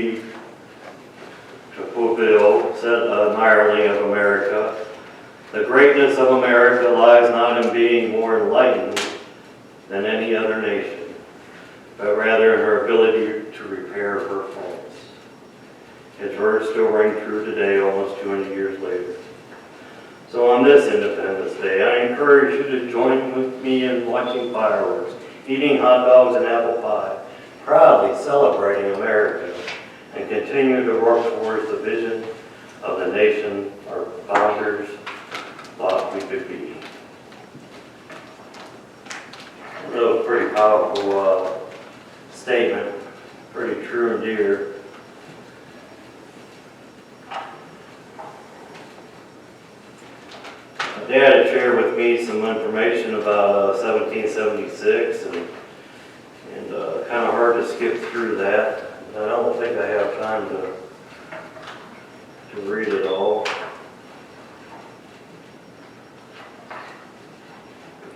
to fulfill, said a hireling of America. The greatness of America lies not in being more enlightened than any other nation, but rather in her ability to repair her faults. His words still ring true today, almost 200 years later. So on this Independence Day, I encourage you to join with me in watching fireworks, eating hot dogs and apple pie, proudly celebrating America, and continue to work towards the vision of the nation our founders thought we could be. That was a pretty powerful statement, pretty true and dear. Dad had shared with me some information about 1776, and kind of hard to skip through that. I don't think I have time to read it all. I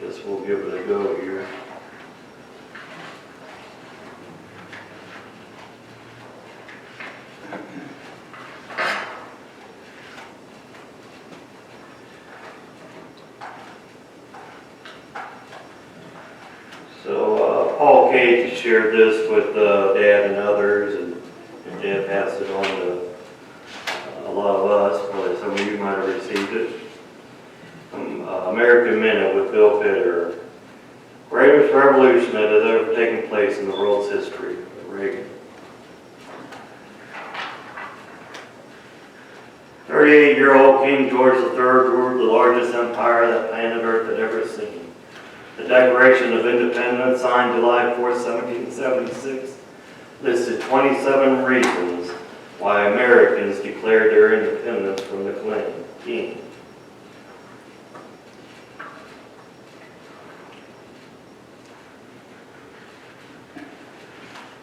guess we'll give it a go here. So Paul Cage shared this with Dad and others, and Dad passed it on to a lot of us. Probably some of you might have received it. American Minute with Bill Fitter. Greatest revolution that has ever taken place in the world's history. Reagan. 38-year-old King George III ruled the largest empire that planet Earth had ever seen. The Declaration of Independence, signed July 4, 1776, listed 27 reasons why Americans declared their independence from the king.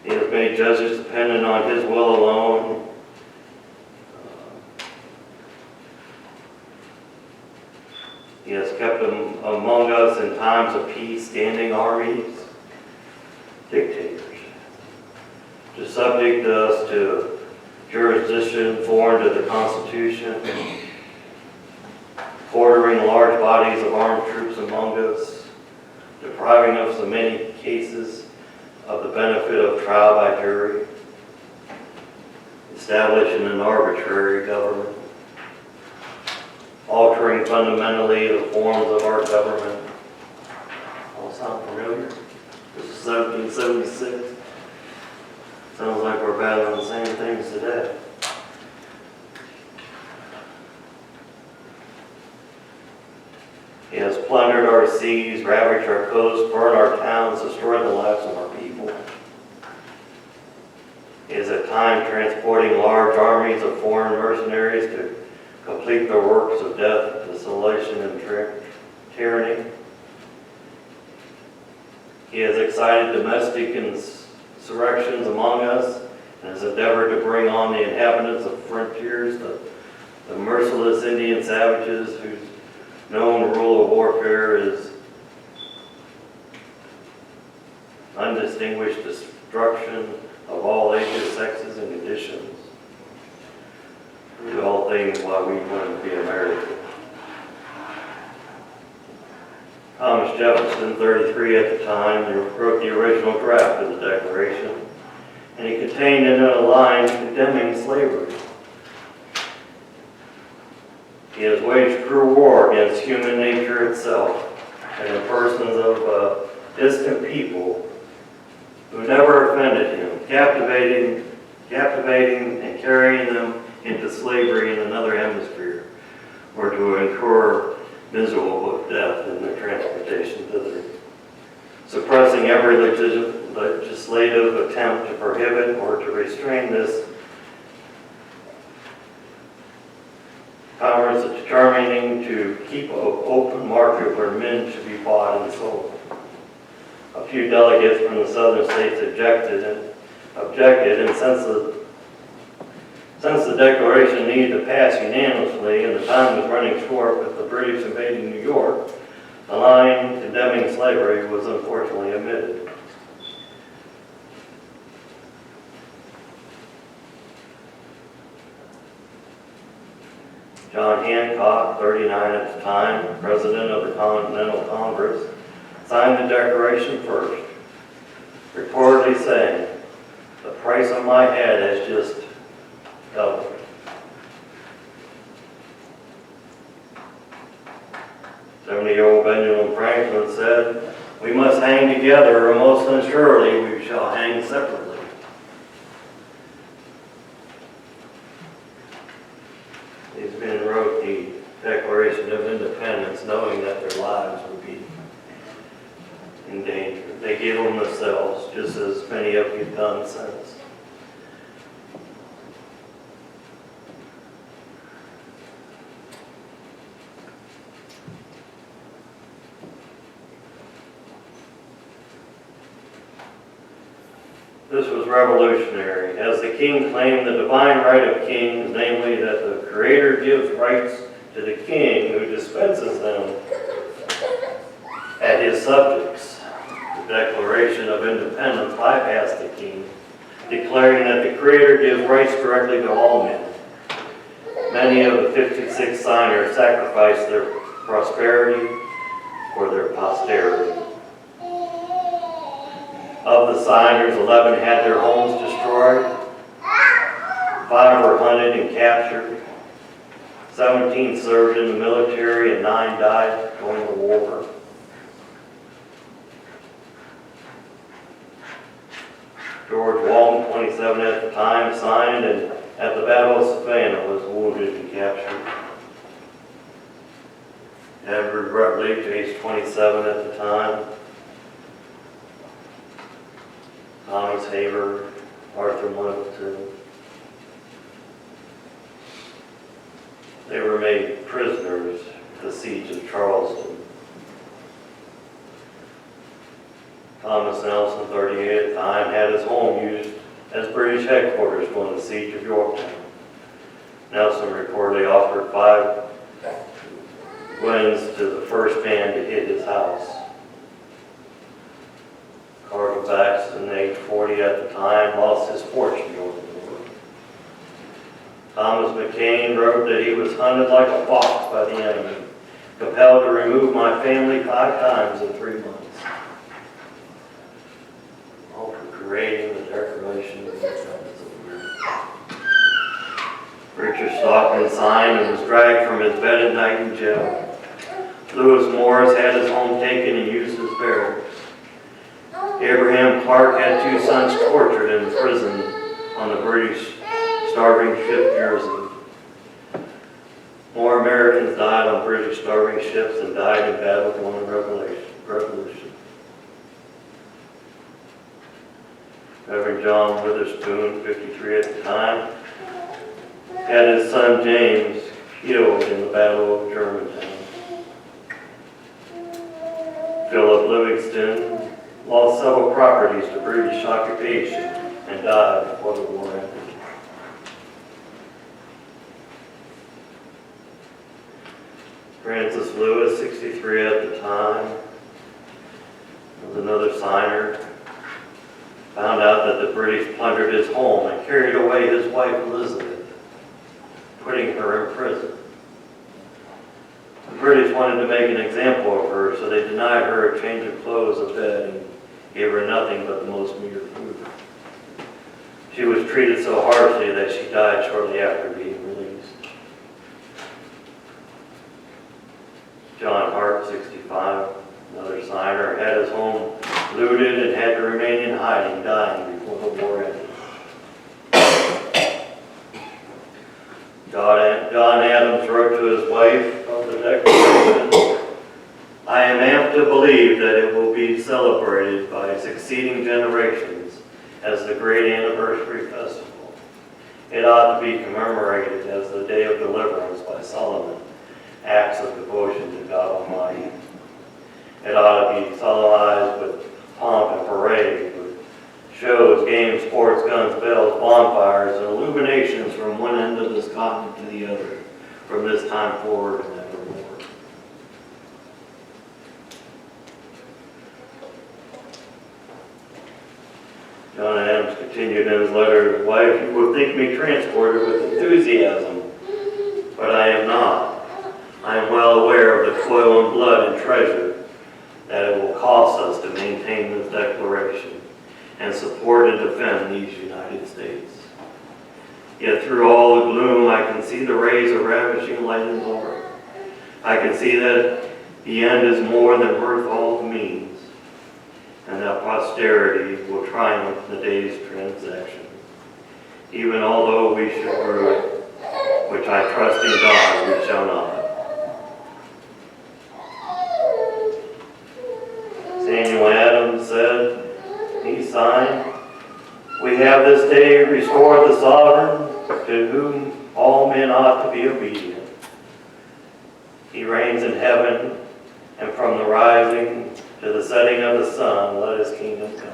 He has made judges dependent on his will alone. He has kept them among us in times of peace, standing armies, dictators, to subject us to jurisdiction foreign to the Constitution, quartering large bodies of armed troops among us, depriving us in many cases of the benefit of trial by jury, establishing an arbitrary government, altering fundamentally the forms of our government. All sound familiar? This is 1776. Sounds like we're battling the same things today. He has plundered our seas, ravaged our coasts, burned our towns, destroyed the lives of our people. He is at times transporting large armies of foreign mercenaries to complete their works of death, desolation, and tyranny. He has excited domestic insurrections among us and has endeavored to bring on the inhabitants of frontiers, the merciless Indian savages whose known rule of warfare is undistinguished destruction of all ages, sexes, and conditions. Do all things while we want to be American. Thomas Jefferson, 33 at the time, wrote the original draft of the Declaration, and he contained in it a line condemning slavery. He has waged cruel war against human nature itself and the persons of distant people who never offended him, captivating and carrying them into slavery in another hemisphere, or to incur miserable death in their transportation thither. Suppressing every legislative attempt to prohibit or to restrain this commerce, determining to keep an open market where men should be bought and sold. A few delegates from the southern states objected, and since the Declaration needed to pass unanimously and the time was running short with the British invading New York, the line condemning slavery was unfortunately omitted. John Hancock, 39 at the time, President of the Continental Congress, signed the Declaration first, reportedly saying, "The price of my head has just doubled." 70-year-old Benjamin Franklin said, "We must hang together, or most assuredly we shall hang separately." These men wrote the Declaration of Independence knowing that their lives would be in danger. They gave them themselves, just as many of you have done since. This was revolutionary, as the king claimed the divine right of kings, namely that the Creator gives rights to the king who dispenses them at his subjects. The Declaration of Independence bypassed the king, declaring that the Creator gives rights directly to all men. Many of the 56 signers sacrificed their prosperity for their posterity. Of the signers, 11 had their homes destroyed, 5 were hunted and captured, 17 served in the military, and 9 died going to war. George Walton, 27 at the time, signed and at the Battle of Savannah was wounded and captured. Edward Rutledge, age 27 at the time. Thomas Haber, Arthur Littleton. They were made prisoners at the Siege of Charleston. Thomas Nelson, 38 at the time, had his home used as British headquarters during the Siege of Yorktown. Nelson reportedly offered 5 wins to the first man to hit his house. Carl Baxton, age 40 at the time, lost his fortune over the war. Thomas McCain wrote that he was hunted like a fox by the enemy, compelled to remove my family 5 times in 3 months. All for creating the Declaration of Independence of America. Richard Stockton signed and was dragged from his bed at night in jail. Lewis Morris had his home taken and used as barracks. Abraham Clark had 2 sons tortured in prison on the British starving ship Jersey. More Americans died on British starving ships than died in battle during the Revolution. Reverend John Witherspoon, 53 at the time, had his son James killed in the Battle of Germantown. Philip Livingston lost several properties to British occupation and died before the war ended. Francis Lewis, 63 at the time, was another signer. Found out that the British plundered his home and carried away his wife Elizabeth, putting her in prison. The British wanted to make an example of her, so they denied her a change of clothes, a bed, and gave her nothing but the most meager food. She was treated so harshly that she died shortly after being released. John Hart, 65, another signer, had his home looted and had to remain in hiding, dying before the war ended. John Adams wrote to his wife of the Declaration, "I am apt to believe that it will be celebrated by succeeding generations as the great anniversary festival. It ought to be commemorated as the day of deliverance by Solomon, acts of devotion to God Almighty. It ought to be solemnized with pomp and parade, with shows, games, sports, guns, bells, bonfires, and illuminations from one end of this continent to the other, from this time forward and evermore." John Adams continued in his letter to his wife, "You will think me transported with enthusiasm, but I am not. own blood and treasure that it will cost us to maintain this declaration and support and defend these United States. Yet through all the gloom, I can see the rays of ravishing light and glory. I can see that the end is more than worth all the means, and that posterity will triumph the day's transaction. Even although we should rue it, which I trust in God we shall not. Samuel Adams said, he signed, "We have this day restored the sovereign, to whom all men ought to be obedient. He reigns in heaven, and from the rising to the setting of the sun, let his kingdom come."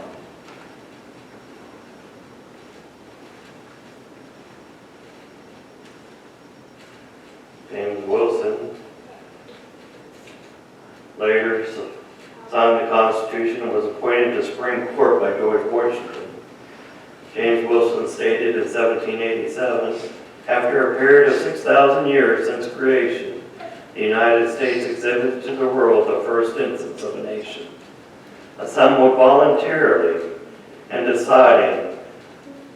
James Wilson later signed the Constitution and was appointed to Supreme Court by George Washington. James Wilson stated in 1787, "After a period of 6,000 years since creation, the United States exhibits to the world the first instance of a nation, assembled voluntarily and deciding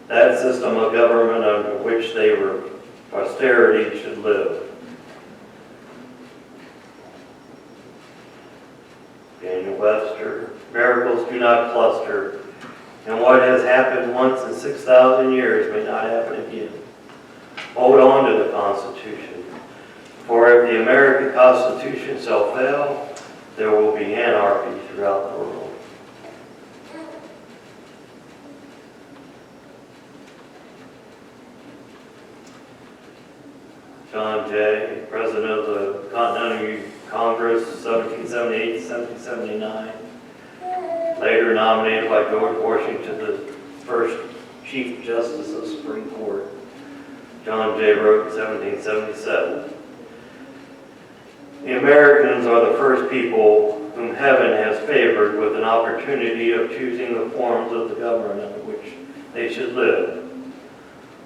that system of government under which they were posterity should live." Daniel Webster, "Miracles do not cluster, and what has happened once in 6,000 years may not happen again. Hold on to the Constitution, for if the American Constitution shall fail, there will be anarchy throughout the world." John Jay, President of the Continental Congress, 1778 to 1779, later nominated by George Washington the first Chief Justice of the Supreme Court. John Jay wrote in 1777, "The Americans are the first people whom heaven has favored with an opportunity of choosing the forms of the government under which they should live.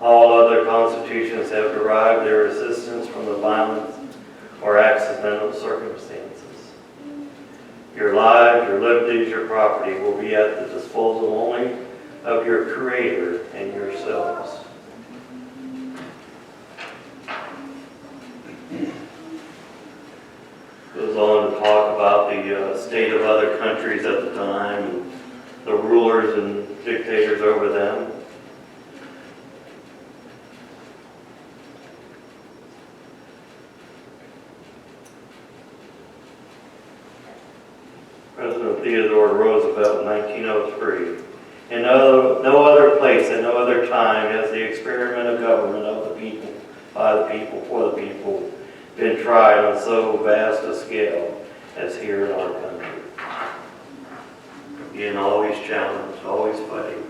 All other constitutions have derived their assistance from the violence or accidental circumstances. Your lives, your liberties, your property will be at the disposal only of your Creator and yourselves." Goes on to talk about the state of other countries at the time and the rulers and dictators over them. President Theodore Roosevelt in 1903. "In no other place at no other time has the experiment of government of the people, by the people, for the people, been tried on so vast a scale as here in our country." Being always challenged, always fighting.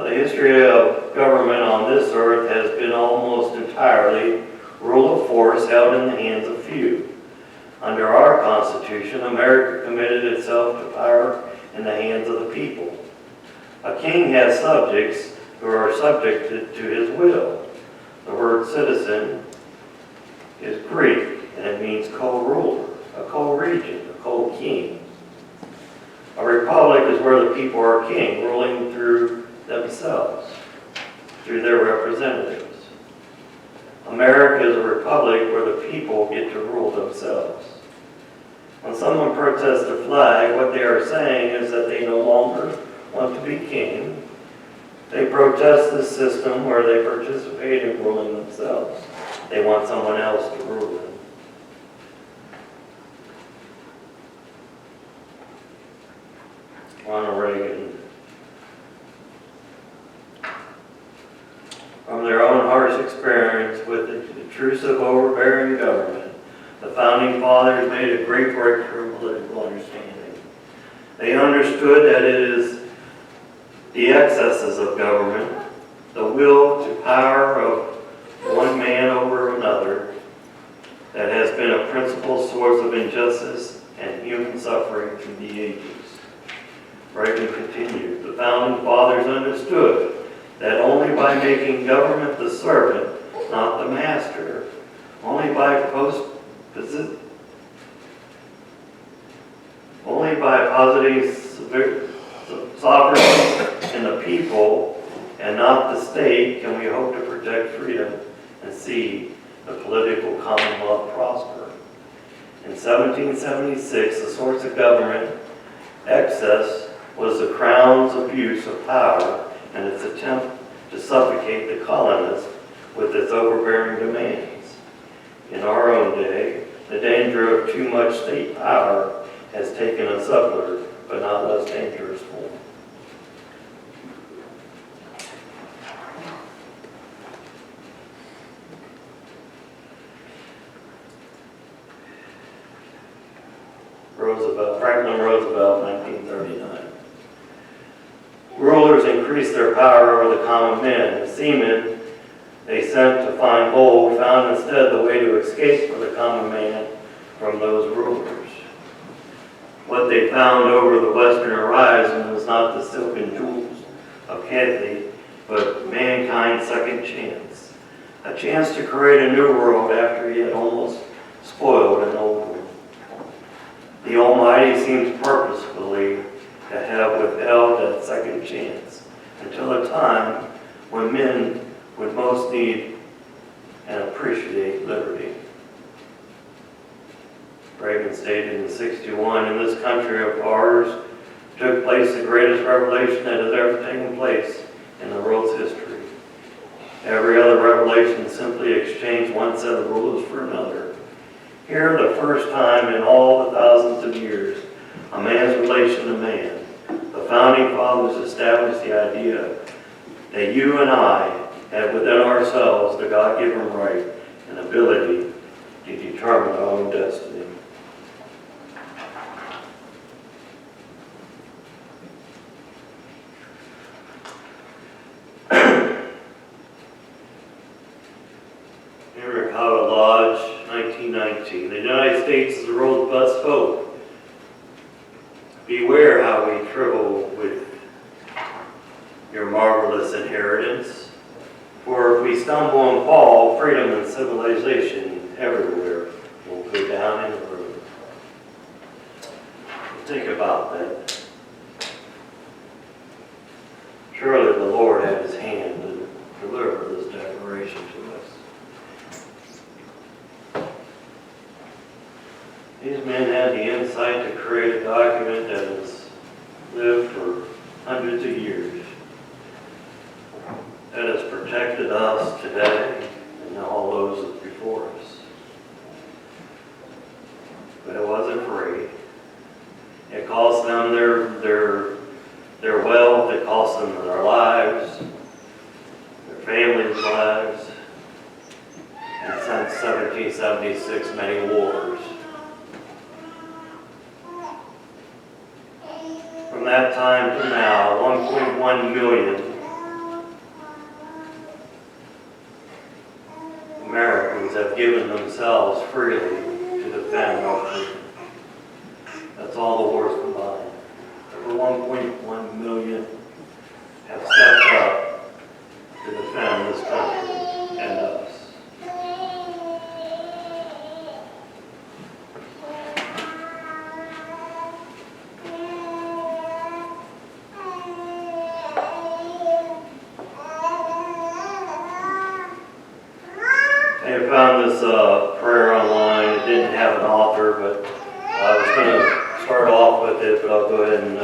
The history of government on this earth has been almost entirely rule of force held in the hands of few. Under our Constitution, America committed itself to power in the hands of the people. A king has subjects who are subjected to his will. The word citizen is Greek, and it means co-ruler, a co-regent, a co-king. A republic is where the people are king, ruling through themselves, through their representatives. America is a republic where the people get to rule themselves. When someone protests the flag, what they are saying is that they no longer want to be king. They protest this system where they participate in ruling themselves. They want someone else to rule them. Ronald Reagan. From their own harsh experience with the intrusive, overbearing government, the Founding Fathers made a great breakthrough in political understanding. They understood that it is the excesses of government, the will to power of one man over another, that has been a principal source of injustice and human suffering through the ages. Reagan continued, "The Founding Fathers understood that only by making government the servant, not the master, only by positing sovereignty in the people and not the state can we hope to protect freedom and see the political commonwealth prosper. In 1776, the source of government excess was the Crown's abuse of power and its attempt to suffocate the colonists with its overbearing demands. In our own day, the danger of too much state power has taken a subtler but not less dangerous form. Franklin Roosevelt, 1939. Rulers increased their power over the common men. The seamen they sent to find gold found instead the way to escape for the common man from those rulers. What they found over the western horizon was not the silken jewels of Cathay, but mankind's second chance. A chance to create a new world after he had almost spoiled an old one. The Almighty seems purposefully to have withheld that second chance until a time when men would most need and appreciate liberty. Reagan stated in '61, in this country of ours took place the greatest revelation that has ever taken place in the world's history. Every other revelation simply exchanged one set of rules for another. Here, the first time in all the thousands of years, a man's relation to man, the founding fathers established the idea that you and I have within ourselves the God-given right and ability to determine our own destiny. Henry Howard Lodge, 1919. The United States is the world's best hope. Beware how we trifle with your marvelous inheritance. For if we stumble and fall, freedom and civilization everywhere will go down in the road. Think about that. Surely the Lord had his hand to deliver this declaration to us. These men had the insight to create a document that has lived for hundreds of years, that has protected us today and all those before us. But it wasn't free. It cost them their wealth, it cost them their lives, their families' lives, and since 1776, many wars. From that time to now, 1.1 million Americans have given themselves freely to defend our freedom. That's all the wars combined. Over 1.1 million have stepped up to defend this country and us. I found this prayer online. It didn't have an author, but I was going to start off with it, but I'll go ahead and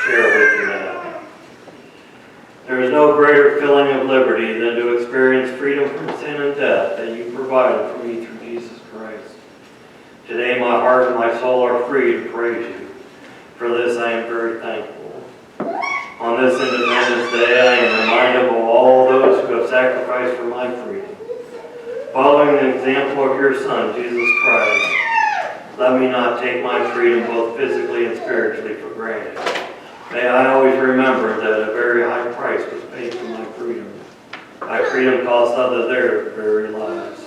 share it with you now. There is no greater feeling of liberty than to experience freedom from sin and death that you provided for me through Jesus Christ. Today my heart and my soul are free to praise you. For this I am very thankful. On this Independence Day I am reminded of all those who have sacrificed for my freedom. Following the example of your Son, Jesus Christ, let me not take my freedom both physically and spiritually for granted. May I always remember that a very high price was paid for my freedom. My freedom cost others their very lives.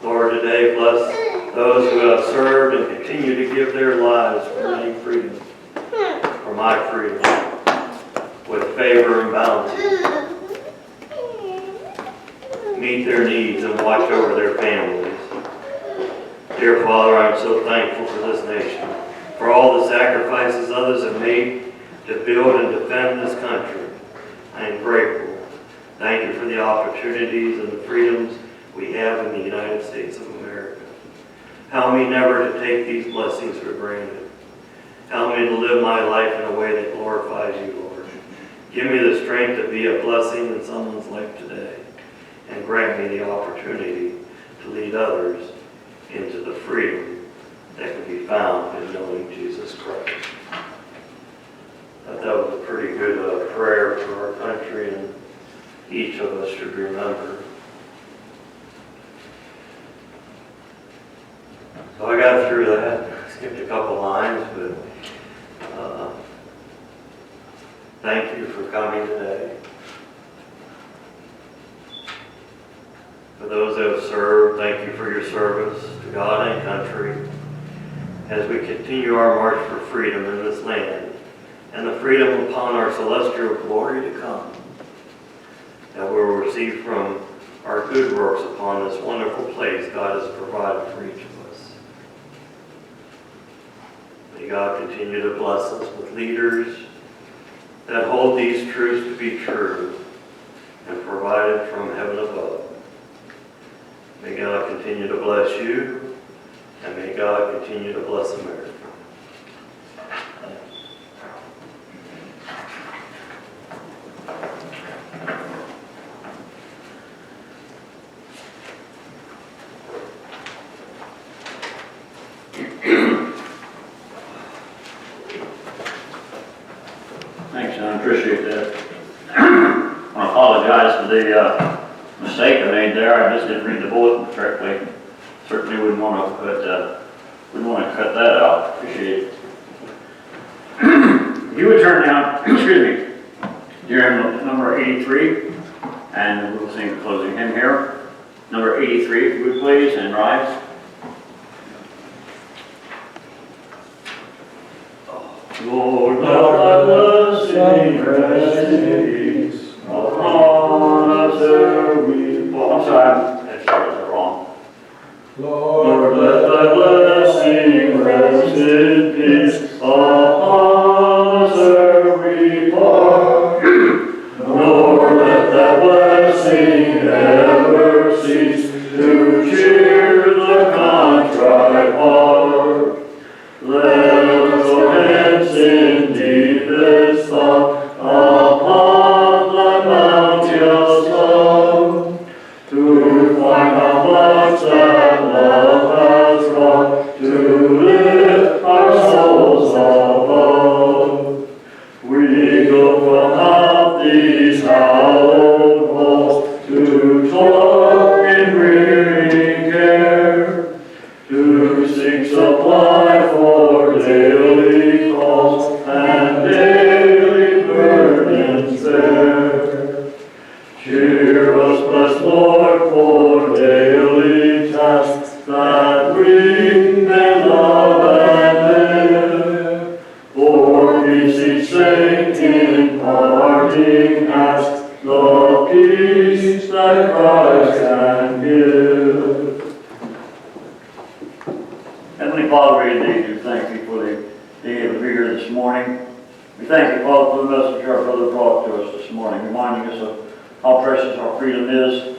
Lord, today bless those who have served and continue to give their lives for my freedom. with favor and bounty. Meet their needs and watch over their families. Dear Father, I'm so thankful for this nation, for all the sacrifices others have made to build and defend this country. I am grateful. Thank you for the opportunities and the freedoms we have in the United States of America. Help me never to take these blessings for granted. Help me to live my life in a way that glorifies you, Lord. Give me the strength to be a blessing in someone's life today, and grant me the opportunity to lead others into the freedom that can be found in knowing Jesus Christ. That was a pretty good prayer for our country, and each of us should remember. So I got through that, skipped a couple lines, but thank you for coming today. For those that have served, thank you for your service to God and country as we continue our march for freedom in this land and the freedom upon our celestial glory to come, that we will receive from our good works upon this wonderful place God has provided for each of us. May God continue to bless us with leaders that hold these truths to be true and provided from heaven above. May God continue to bless you, and may God continue to bless America. Thanks, John. I appreciate that. I want to apologize for the mistake I made there. I just didn't read the bulletin correctly. Certainly wouldn't want to cut that out. Appreciate it. You would turn down, excuse me, you're in number 83, and we'll sing the closing hymn here. Number 83, if you would please, and rise. Lord, let thy blessing rest in peace upon us ere we fall. I'm sorry, I started that wrong. Lord, let thy blessing rest in peace upon us ere we part. Nor let thy blessing ever cease to cheer the contrite heart. Let us go hence in deepest thought upon thy bounteous love, to find how much that love has wrought, to lift our souls above. We go from out these hallowed halls to toil in weary care, to seek supply for daily calls and daily burdens there. Cheer us, blessed Lord, for daily tasks that we may love and live. For peace each saint in parting asks, the peace that Christ can give. Heavenly Father, we indeed do thank you for the day of the here this morning. We thank you, Father, for the message our brother brought to us this morning, reminding us of how precious our freedom is,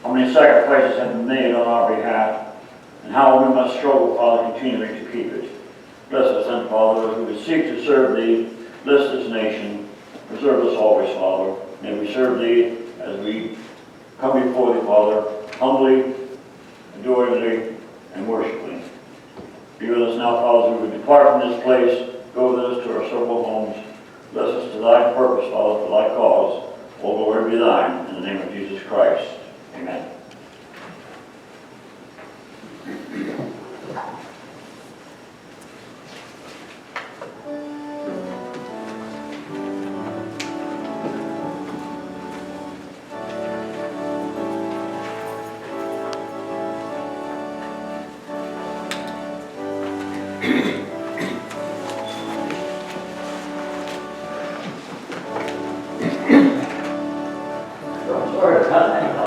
how many sacrifices have been made on our behalf, and how we must struggle, Father, continuing to keep it. Bless us then, Father, as we would seek to serve Thee. Bless this nation. Preserve us always, Father. May we serve Thee as we come before Thee, Father, humbly, adoringly, and worshipfully. Be with us now, Father, as we would depart from this place. Go with us to our several homes. Bless us to Thy purpose, Father, for Thy cause. All glory be Thine, in the name of Jesus Christ. Amen. Sorry about that.